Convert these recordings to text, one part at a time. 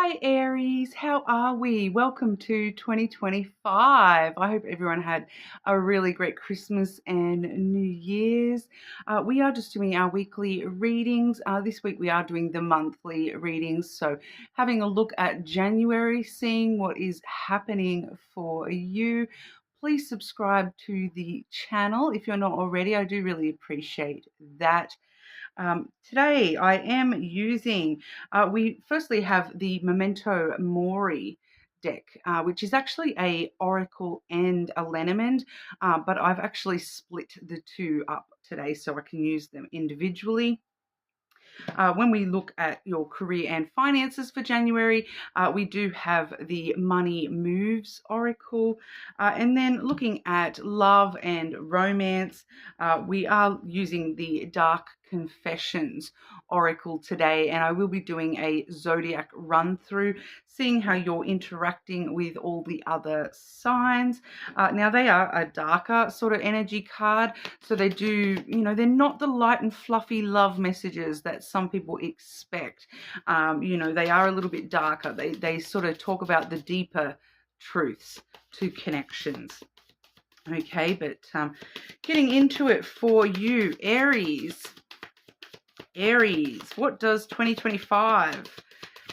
Hi Aries, how are we? Welcome to 2025. I hope everyone had a really great Christmas and New Year's. We are just doing our weekly readings. This week we are doing the monthly readings. So having a look at January, seeing what is happening for you. Please subscribe to the channel if you're not already. I do really appreciate that. Today I am using, we firstly have the Memento Mori deck, which is actually a Oracle and a Lenormand, but I've actually split the two up today so I can use them individually. When we look at your career and finances for January, we do have the Money Moves Oracle. And then looking at love and romance, we are using the Dark Confessions Oracle today, and I will be doing a zodiac run through, seeing how you're interacting with all the other signs. Now, they are a darker sort of energy card, so they do, they're not the light and fluffy love messages that some people expect. They are a little bit darker. They sort of talk about the deeper truths to connections. Okay, but getting into it for you, Aries. Aries, what does 2025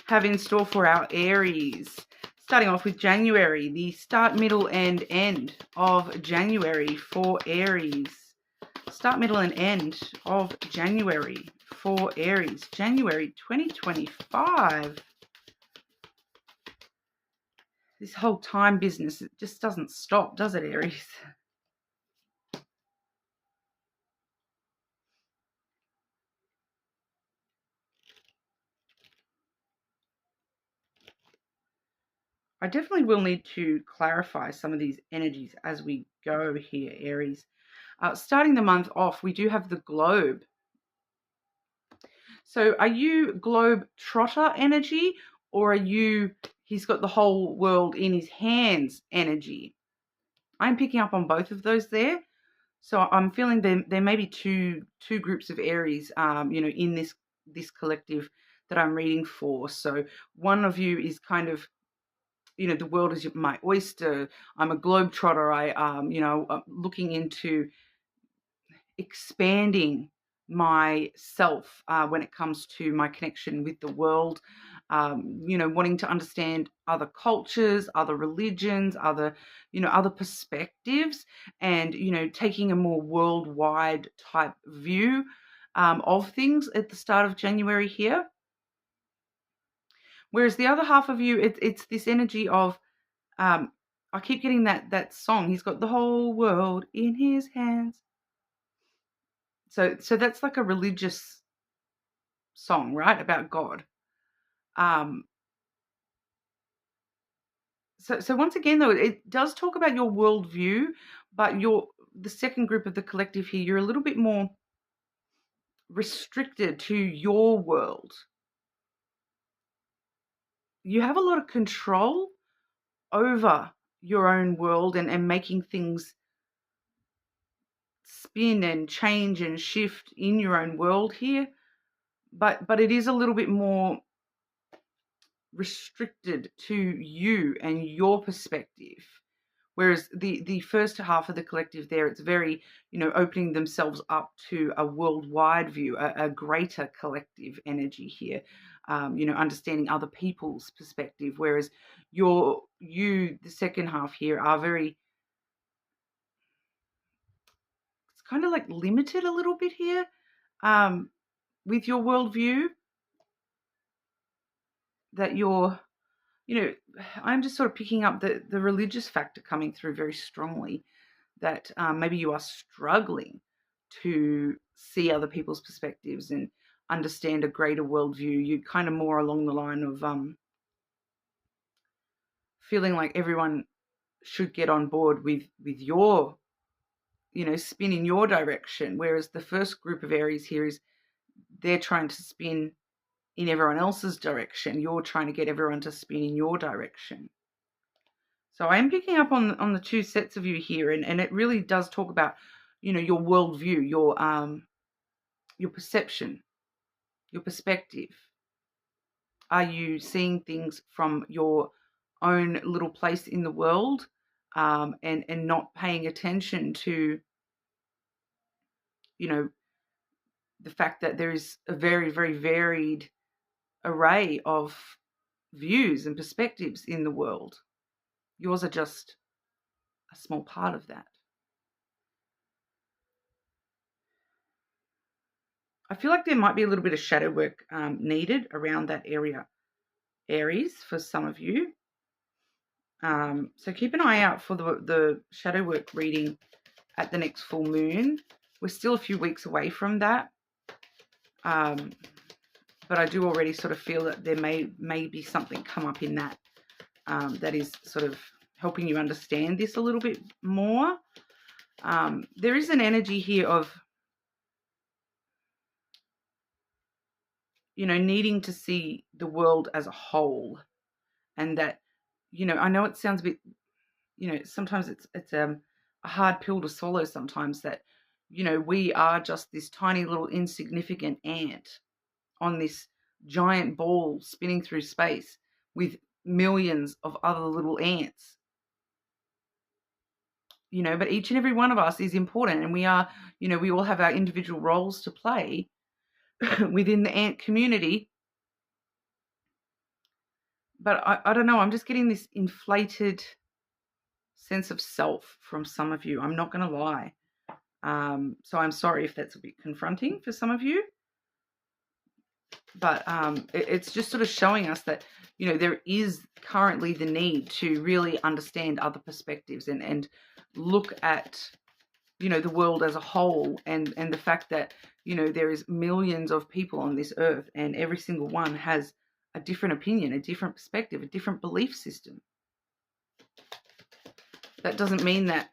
have in store for our Aries? Starting off with January, the start, middle, and end of January for Aries. Start, middle, and end of January for Aries. January 2025. This whole time business, it just doesn't stop, does it, Aries? I definitely will need to clarify some of these energies as we go here, Aries. Starting the month off, we do have the globe. So are you globe trotter energy, or are you, he's got the whole world in his hands energy? I'm picking up on both of those there. So I'm feeling there may be two groups of Aries, in this collective that I'm reading for. So one of you is kind of, the world is my oyster. I'm a globetrotter. I'm looking into expanding myself when it comes to my connection with the world. Wanting to understand other cultures, other religions, other perspectives, and taking a more worldwide type view of things at the start of January here. Whereas the other half of you, it's this energy of, I keep getting that song. He's got the whole world in his hands. So that's like a religious song, right? About God. So once again, though, it does talk about your worldview, but the second group of the collective here, you're a little bit more restricted to your world. You have a lot of control over your own world and making things spin and change and shift in your own world here. But it is a little bit more restricted to you and your perspective. Whereas the first half of the collective there, it's very, opening themselves up to a worldwide view, a greater collective energy here, understanding other people's perspective. Whereas the second half here, are very, it's kind of like limited a little bit here with your worldview, that I'm just sort of picking up the religious factor coming through very strongly, that maybe you are struggling to see other people's perspectives and understand a greater worldview. You kind of more along the line of feeling like everyone should get on board with your, spin in your direction. Whereas the first group of Aries here is, they're trying to spin in everyone else's direction. You're trying to get everyone to spin in your direction. So I am picking up on the two sets of you here, and it really does talk about, your worldview, your perception, your perspective. Are you seeing things from your own little place in the world, and not paying attention to, you know, the fact that there is a very, very varied array of views and perspectives in the world? Yours are just a small part of that. I feel like there might be a little bit of shadow work needed around that area, Aries, for some of you. So keep an eye out for the shadow work reading at the next full moon. We're still a few weeks away from that. But I do already sort of feel that there may be something come up in that that is sort of helping you understand this a little bit more. There is an energy here of, needing to see the world as a whole, and that, I know it sounds a bit, sometimes it's a hard pill to swallow sometimes, that, we are just this tiny little insignificant ant on this giant ball spinning through space with millions of other little ants. But each and every one of us is important, and we are, we all have our individual roles to play within the ant community. But I don't know, I'm just getting this inflated sense of self from some of you. I'm not going to lie. So I'm sorry if that's a bit confronting for some of you. But it's just sort of showing us that, there is currently the need to really understand other perspectives and look at, the world as a whole, and the fact that, there is millions of people on this earth, and every single one has a different opinion, a different perspective, a different belief system. That doesn't mean that,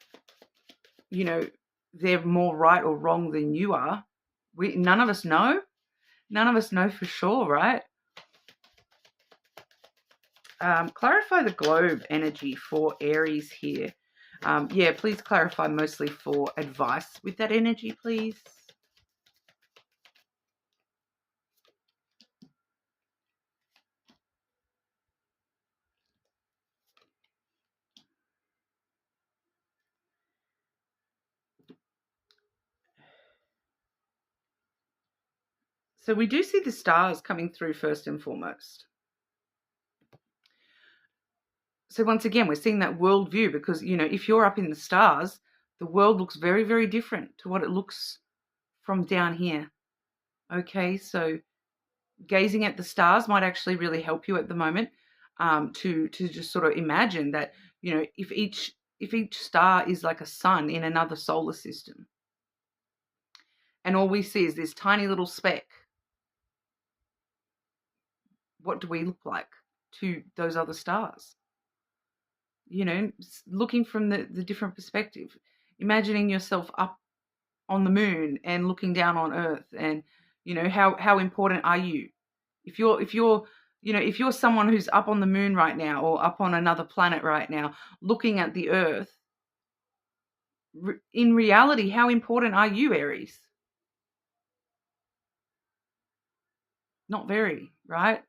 they're more right or wrong than you are. None of us know. None of us know for sure, right? Clarify the globe energy for Aries here. Yeah, please clarify mostly for advice with that energy, please. So we do see the stars coming through first and foremost. So once again, we're seeing that world view, because, if you're up in the stars, the world looks very, very different to what it looks from down here. Okay, so gazing at the stars might actually really help you at the moment, to just sort of imagine that, if each star is like a sun in another solar system, and all we see is this tiny little speck, what do we look like to those other stars? Looking from the different perspective, imagining yourself up on the moon and looking down on Earth, and how important are you? If you're someone who's up on the moon right now, or up on another planet right now, looking at the Earth, in reality, how important are you, Aries? Not very, right?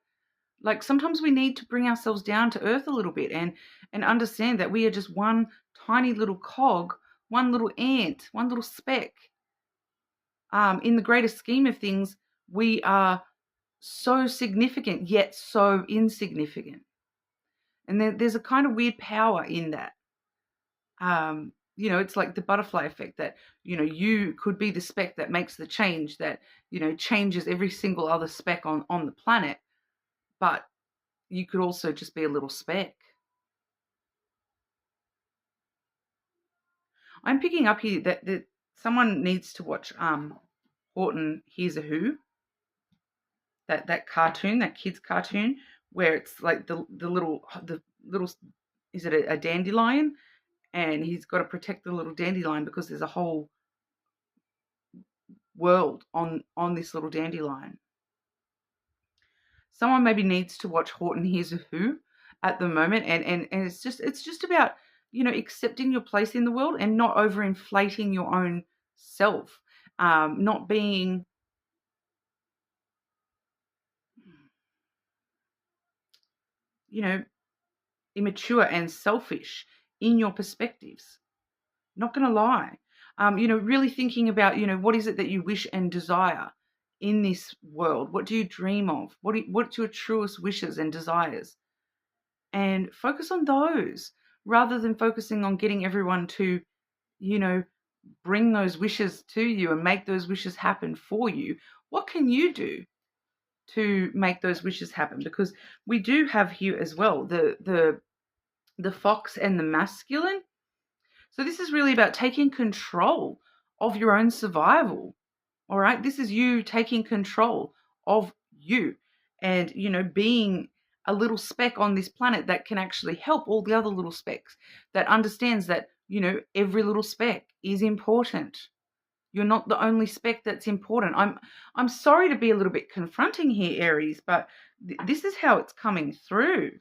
Like, sometimes we need to bring ourselves down to earth a little bit, and understand that we are just one tiny little cog, one little ant, one little speck. In the greater scheme of things, we are so significant yet so insignificant. And there's a kind of weird power in that. It's like the butterfly effect, that, you could be the speck that makes the change, that, changes every single other speck on the planet. But you could also just be a little speck. I'm picking up here that someone needs to watch Horton Hears a Who, that cartoon, that kids cartoon, where it's like the little is it a dandelion, and he's got to protect the little dandelion because there's a whole world on this little dandelion. Someone maybe needs to watch Horton Hears a Who at the moment, and it's just about, accepting your place in the world, and not overinflating your own self, not being you know, immature and selfish in your perspectives. Not going to lie. Really thinking about, what is it that you wish and desire in this world? What do you dream of? What's your truest wishes and desires? And focus on those rather than focusing on getting everyone to, you know, bring those wishes to you and make those wishes happen for you. What can you do to make those wishes happen? Because we do have here as well the fox and the masculine. So this is really about taking control of your own survival. All right. This is you taking control of you and, being a little speck on this planet that can actually help all the other little specks, that understands that, every little speck is important. You're not the only speck that's important. I'm sorry to be a little bit confronting here, Aries, but this is how it's coming through.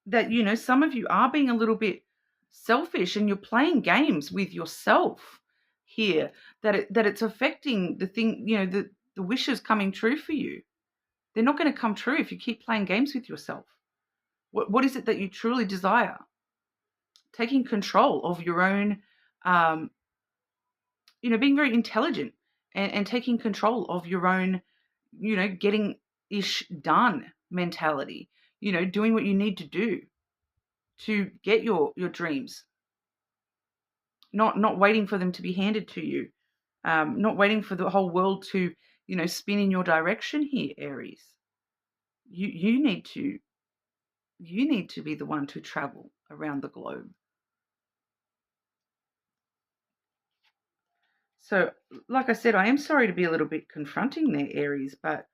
That, some of you are being a little bit selfish and you're playing games with yourself here, that it's affecting the thing, the wishes coming true for you. They're not going to come true if you keep playing games with yourself. What is it that you truly desire? Taking control of your own, being very intelligent and taking control of your own, getting ish done mentality, doing what you need to do to get your dreams, not waiting for them to be handed to you, not waiting for the whole world to, spin in your direction here, Aries. You need to be the one to travel around the globe. So, like I said, I am sorry to be a little bit confronting there, Aries, but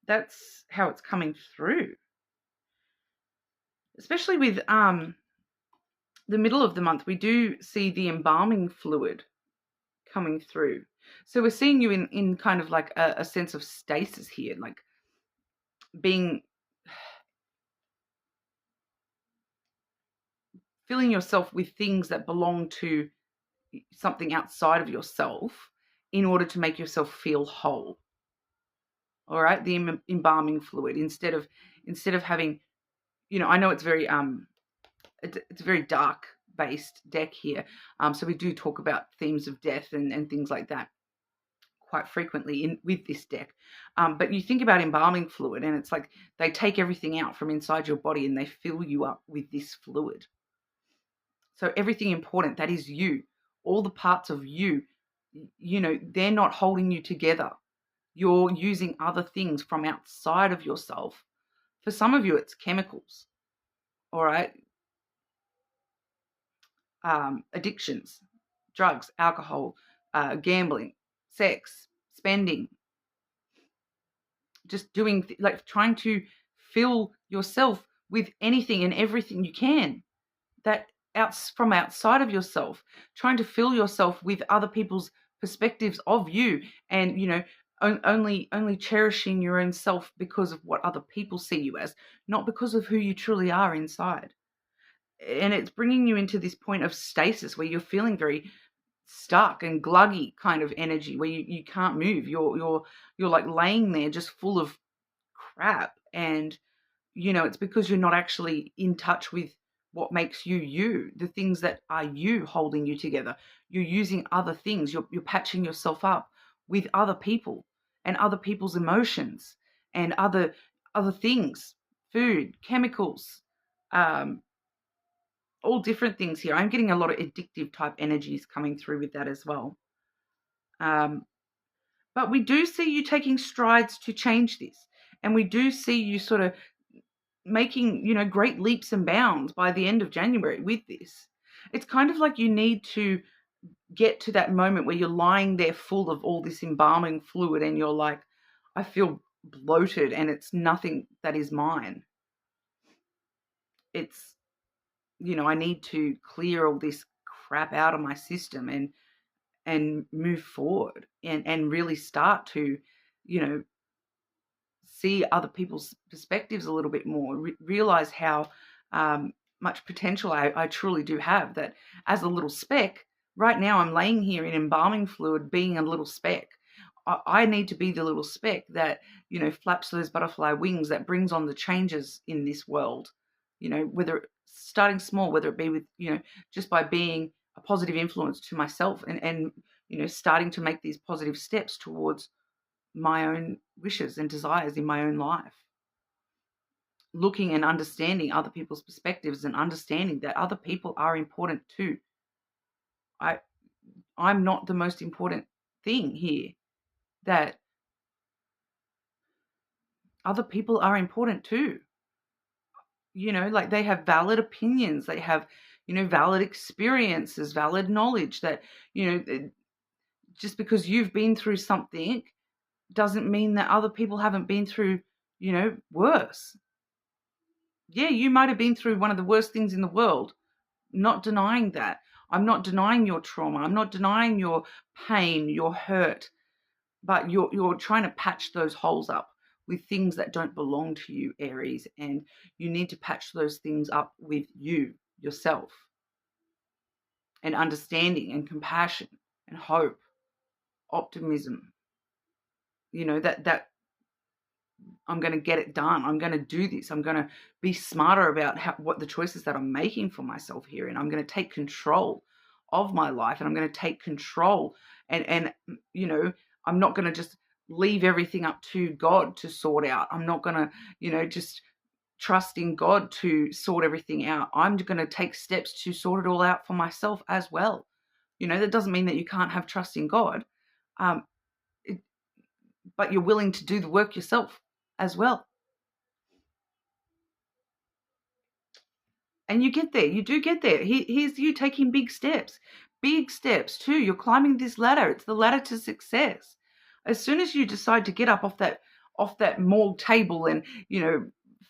that's how it's coming through. Especially with the middle of the month, we do see the embalming fluid coming through. So we're seeing you in kind of like a sense of stasis here, like filling yourself with things that belong to something outside of yourself in order to make yourself feel whole. All right, the embalming fluid, instead of having, I know it's very it's a very dark based deck here, so we do talk about themes of death and things like that quite frequently with this deck, but you think about embalming fluid and it's like they take everything out from inside your body and they fill you up with this fluid. So everything important, that is you, all the parts of you, they're not holding you together. You're using other things from outside of yourself. For some of you, it's chemicals, all right? Addictions, drugs, alcohol, gambling, sex, spending, just doing, like trying to fill yourself with anything and everything you can that from outside of yourself, trying to fill yourself with other people's perspectives of you, and only cherishing your own self because of what other people see you as, not because of who you truly are inside. And it's bringing you into this point of stasis where you're feeling very stuck and gluggy kind of energy, where you can't move. You're like laying there just full of crap, and it's because you're not actually in touch with what makes you you, the things that are you holding you together. You're using other things. You're patching yourself up with other people and other people's emotions and other things, food, chemicals, all different things here. I'm getting a lot of addictive type energies coming through with that as well. But we do see you taking strides to change this. And we do see you sort of making, great leaps and bounds by the end of January with this. It's kind of like you need to get to that moment where you're lying there full of all this embalming fluid and you're like, I feel bloated and it's nothing that is mine. It's, I need to clear all this crap out of my system and move forward and really start to, see other people's perspectives a little bit more, realize how much potential I truly do have, that as a little speck, right now I'm laying here in embalming fluid being a little speck. I need to be the little speck that, flaps those butterfly wings that brings on the changes in this world. Whether starting small, whether it be with, just by being a positive influence to myself and starting to make these positive steps towards my own wishes and desires in my own life. Looking and understanding other people's perspectives and understanding that other people are important too. I'm not the most important thing here, that other people are important too. Like they have valid opinions, they have, valid experiences, valid knowledge that, just because you've been through something doesn't mean that other people haven't been through, worse. Yeah, you might have been through one of the worst things in the world. Not denying that. I'm not denying your trauma. I'm not denying your pain, your hurt. But you're trying to patch those holes up with things that don't belong to you, Aries. And you need to patch those things up with you, yourself. And understanding and compassion and hope, optimism. That I'm going to get it done. I'm going to do this. I'm going to be smarter about what the choices that I'm making for myself here. And I'm going to take control of my life, and I'm going to take control and I'm not going to just leave everything up to God to sort out. I'm not going to, just trust in God to sort everything out. I'm going to take steps to sort it all out for myself as well. That doesn't mean that you can't have trust in God, but you're willing to do the work yourself as well. And you get there. You do get there. Here's you taking big steps. Big steps too. You're climbing this ladder. It's the ladder to success. As soon as you decide to get up off that morgue table and,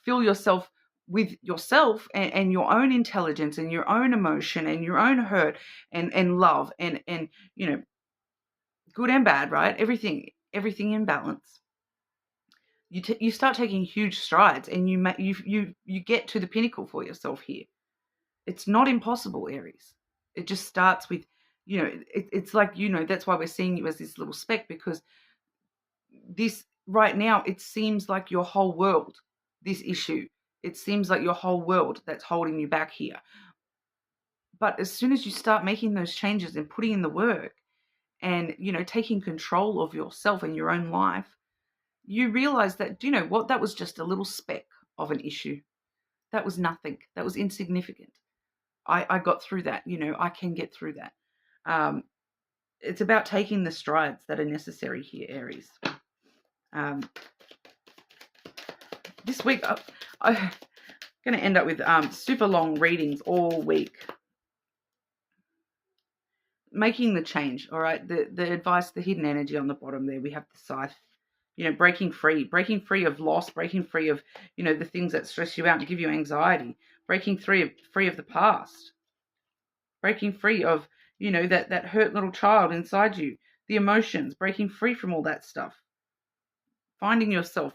fill yourself with yourself and your own intelligence and your own emotion and your own hurt and love and good and bad, right? Everything in balance. You start taking huge strides, and you get to the pinnacle for yourself here. It's not impossible, Aries. It just starts with, it's like, that's why we're seeing you as this little speck, because this right now, it seems like your whole world, this issue, it seems like your whole world that's holding you back here. But as soon as you start making those changes and putting in the work and, taking control of yourself and your own life, you realize that, do you know what? That was just a little speck of an issue. That was nothing. That was insignificant. I got through that. I can get through that. It's about taking the strides that are necessary here, Aries. This week, I'm going to end up with super long readings all week. Making the change, all right? The advice, the hidden energy on the bottom there, we have the scythe. Breaking free of loss, breaking free of, the things that stress you out and give you anxiety, breaking free of the past, breaking free of, that hurt little child inside you, the emotions, breaking free from all that stuff, finding yourself,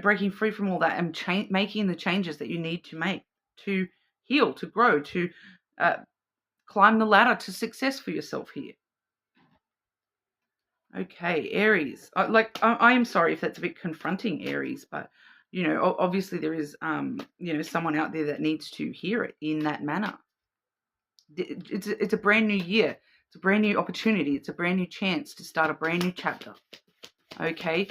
breaking free from all that and making the changes that you need to make to heal, to grow, to climb the ladder to success for yourself here. Okay, Aries. I am sorry if that's a bit confronting, Aries, but obviously there is someone out there that needs to hear it in that manner. It's a brand new year. It's a brand new opportunity. It's a brand new chance to start a brand new chapter. Okay,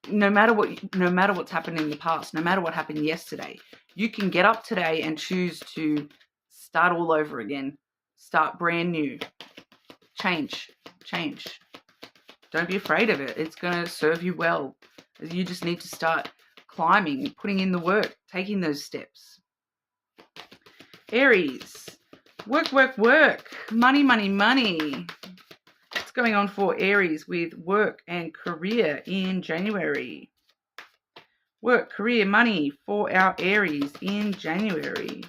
no matter what's happened in the past, no matter what happened yesterday, you can get up today and choose to start all over again. Start brand new. Change. Don't be afraid of it. It's going to serve you well. You just need to start climbing, putting in the work, taking those steps. Aries, work. Money. What's going on for Aries with work and career in January? Work, career, money for our Aries in January.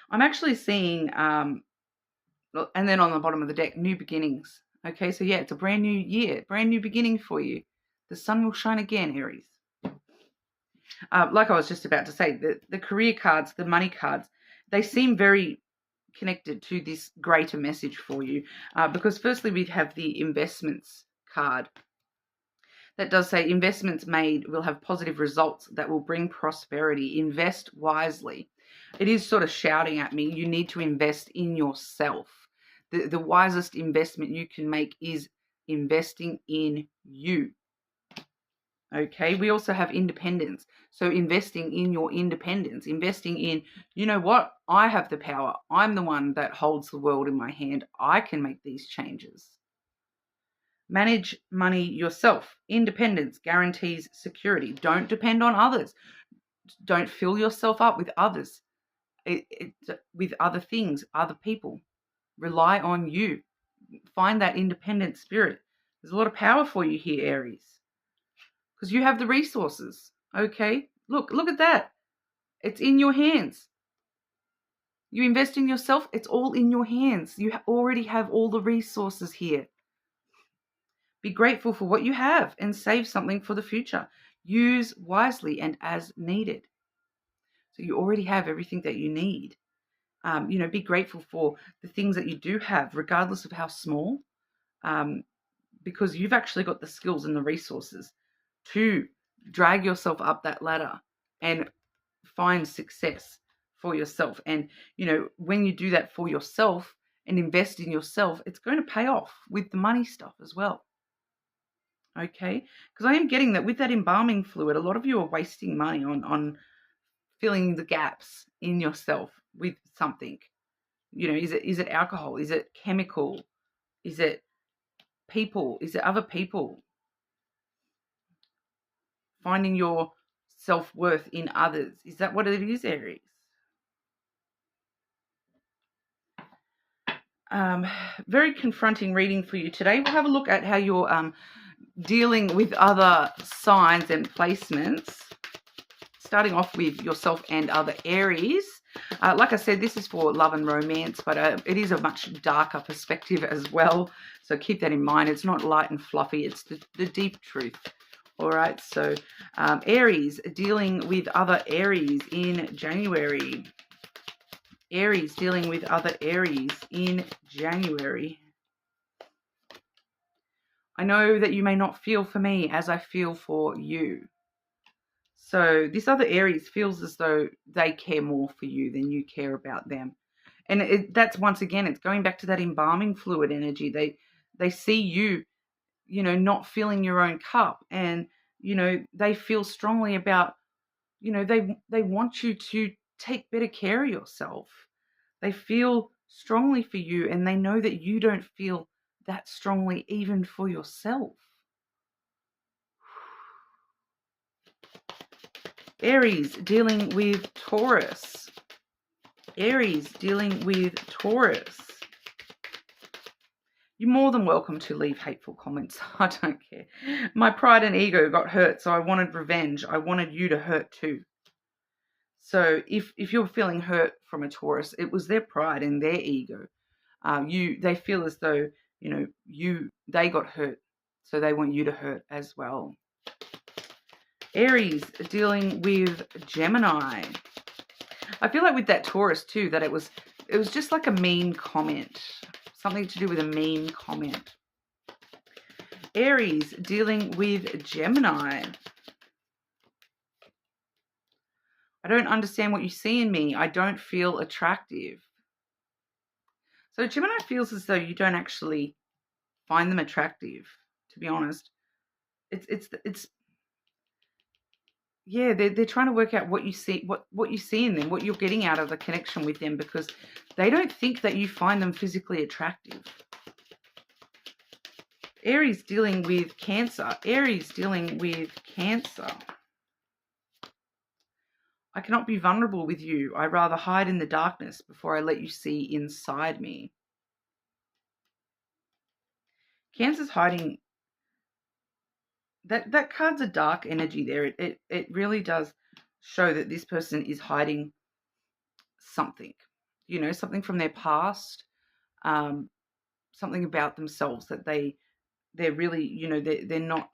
I'm actually seeing, and then on the bottom of the deck, new beginnings. Okay, so yeah, it's a brand new year, brand new beginning for you. The sun will shine again, Aries. Like I was just about to say, the career cards, the money cards, they seem very connected to this greater message for you, because firstly we have the investments card that does say investments made will have positive results that will bring prosperity. Invest wisely. It is sort of shouting at me, you need to invest in yourself. The wisest investment you can make is investing in you. Okay, we also have independence. So investing in your independence, investing in, you know what, I have the power. I'm the one that holds the world in my hand. I can make these changes. Manage money yourself. Independence guarantees security. Don't depend on others. Don't fill yourself up with others, with other things, other people. Rely on you. Find that independent spirit. There's a lot of power for you here, Aries, because you have the resources. Okay, look at that. It's in your hands. You invest in yourself, it's all in your hands. You already have all the resources here. Be grateful for what you have and save something for the future. Use wisely and as needed. So you already have everything that you need. Be grateful for the things that you do have, regardless of how small, because you've actually got the skills and the resources to drag yourself up that ladder and find success for yourself. And, when you do that for yourself and invest in yourself, it's going to pay off with the money stuff as well. Okay, because I am getting that with that embalming fluid, a lot of you are wasting money on filling the gaps in yourself with something. Is it alcohol? Is it chemical? Is it people? Is it other people? Finding your self-worth in others. Is that what it is, Aries? Very confronting reading for you today. We'll have a look at how you're dealing with other signs and placements. Starting off with yourself and other Aries. Like I said, this is for love and romance, but it is a much darker perspective as well. So keep that in mind. It's not light and fluffy. It's the deep truth. All right. So Aries, dealing with other Aries in January. Aries, dealing with other Aries in January. I know that you may not feel for me as I feel for you. So this other Aries feels as though they care more for you than you care about them. And that's, once again, it's going back to that embalming fluid energy. They see you, not filling your own cup. And, they feel strongly about, they want you to take better care of yourself. They feel strongly for you, and they know that you don't feel that strongly even for yourself. Aries, dealing with Taurus. Aries, dealing with Taurus. You're more than welcome to leave hateful comments. I don't care. My pride and ego got hurt, so I wanted revenge. I wanted you to hurt too. So if you're feeling hurt from a Taurus, it was their pride and their ego. They feel as though, they got hurt, so they want you to hurt as well. Aries, dealing with Gemini. I feel like with that Taurus too, that it was just like a mean comment. Something to do with a mean comment. Aries, dealing with Gemini. I don't understand what you see in me. I don't feel attractive. So Gemini feels as though you don't actually find them attractive, to be honest. It's yeah, they're trying to work out what you see, what you see in them, what you're getting out of the connection with them, because they don't think that you find them physically attractive. Aries, dealing with Cancer. Aries, dealing with Cancer. I cannot be vulnerable with you. I rather hide in the darkness before I let you see inside me. Cancer's hiding. That card's a dark energy there. It really does show that this person is hiding something, something from their past, something about themselves that they're really, they're not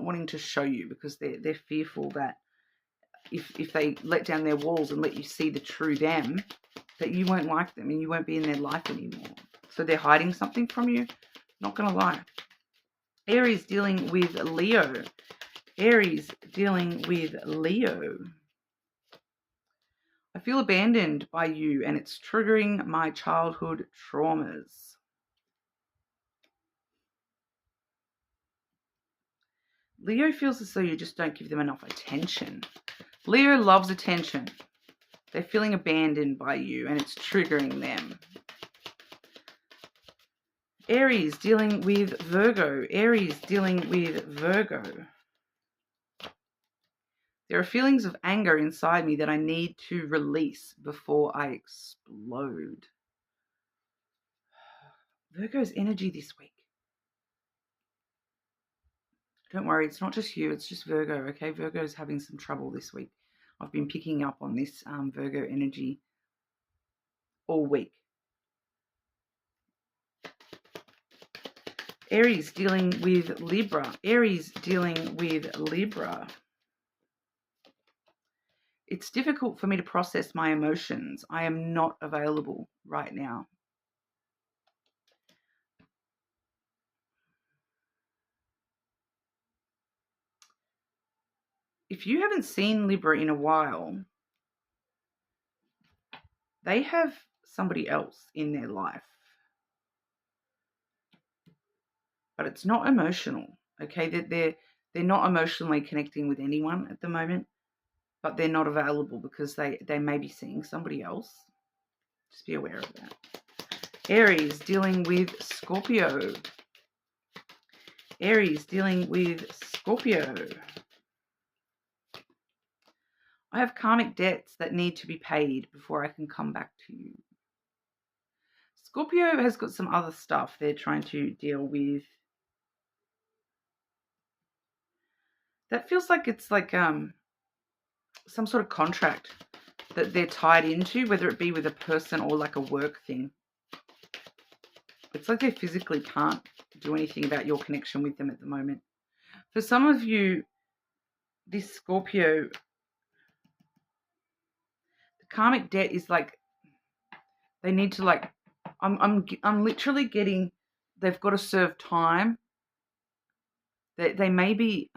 wanting to show you, because they're fearful that if they let down their walls and let you see the true them, that you won't like them and you won't be in their life anymore. So they're hiding something from you. Not going to lie. Aries dealing with Leo. Aries dealing with Leo. I feel abandoned by you and it's triggering my childhood traumas. Leo feels as though you just don't give them enough attention. Leo loves attention. They're feeling abandoned by you and it's triggering them. Aries dealing with Virgo. Aries dealing with Virgo. There are feelings of anger inside me that I need to release before I explode. Virgo's energy this week. Don't worry, it's not just you, it's just Virgo, okay? Virgo's having some trouble this week. I've been picking up on this Virgo energy all week. Aries dealing with Libra. Aries dealing with Libra. It's difficult for me to process my emotions. I am not available right now. If you haven't seen Libra in a while, they have somebody else in their life. But it's not emotional, okay? They're not emotionally connecting with anyone at the moment, but they're not available because they may be seeing somebody else. Just be aware of that. Aries dealing with Scorpio. Aries dealing with Scorpio. I have karmic debts that need to be paid before I can come back to you. Scorpio has got some other stuff they're trying to deal with. That feels like it's like some sort of contract that they're tied into, whether it be with a person or like a work thing. It's like they physically can't do anything about your connection with them at the moment. For some of you, this Scorpio, the karmic debt is like they need to like. I'm literally getting. They've got to serve time. They may be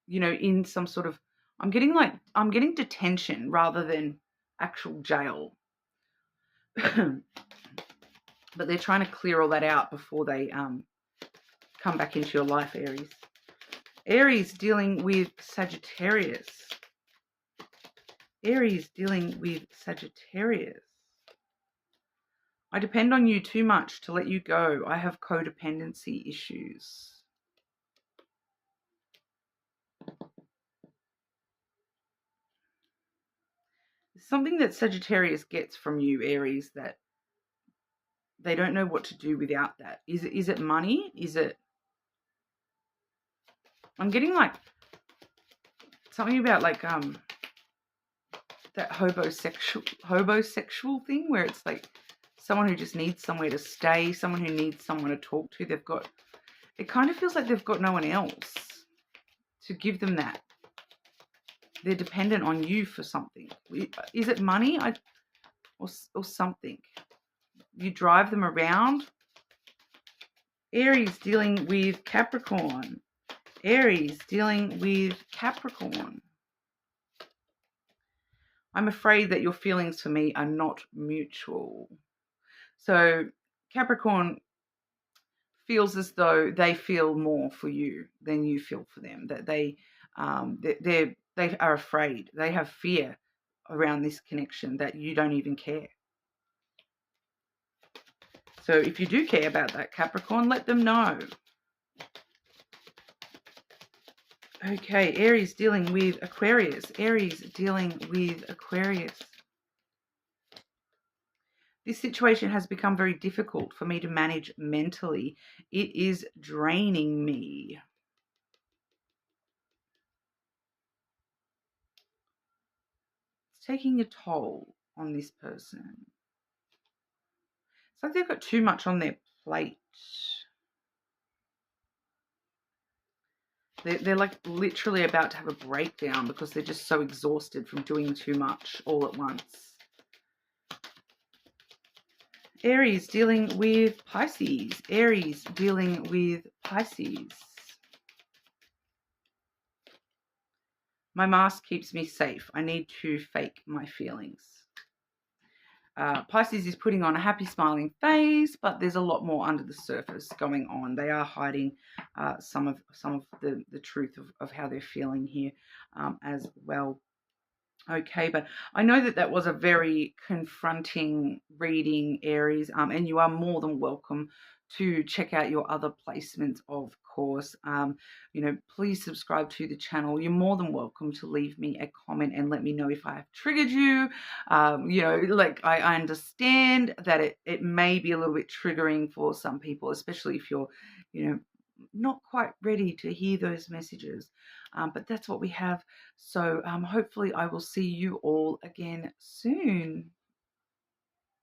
in some sort of. I'm getting detention rather than actual jail. But they're trying to clear all that out before they come back into your life, Aries. Aries dealing with Sagittarius. Aries dealing with Sagittarius. I depend on you too much to let you go. I have codependency issues. Something that Sagittarius gets from you, Aries, that they don't know what to do without that. Is it money? Is it... I'm getting like something about like that hobosexual thing where it's like someone who just needs somewhere to stay, someone who needs someone to talk to. It kind of feels like they've got no one else to give them that. They're dependent on you for something. Is it money? Or something? You drive them around. Aries dealing with Capricorn. Aries dealing with Capricorn. I'm afraid that your feelings for me are not mutual. So Capricorn feels as though they feel more for you than you feel for them. That they are afraid. They have fear around this connection that you don't even care. So if you do care about that, Capricorn, let them know. Okay, Aries dealing with Aquarius. Aries dealing with Aquarius. This situation has become very difficult for me to manage mentally. It is draining me. It's taking a toll on this person. It's like they've got too much on their plate. They're like literally about to have a breakdown because they're just so exhausted from doing too much all at once. Aries dealing with Pisces. Aries dealing with Pisces. My mask keeps me safe. I need to fake my feelings. Pisces is putting on a happy, smiling face, but there's a lot more under the surface going on. They are hiding some of the truth of how they're feeling here as well. Okay, but I know that was a very confronting reading, Aries, and you are more than welcome to check out your other placements, of course. Please subscribe to the channel. You're more than welcome to leave me a comment and let me know if I have triggered you. I understand that it may be a little bit triggering for some people, especially if you're, not quite ready to hear those messages. But that's what we have. So hopefully I will see you all again soon.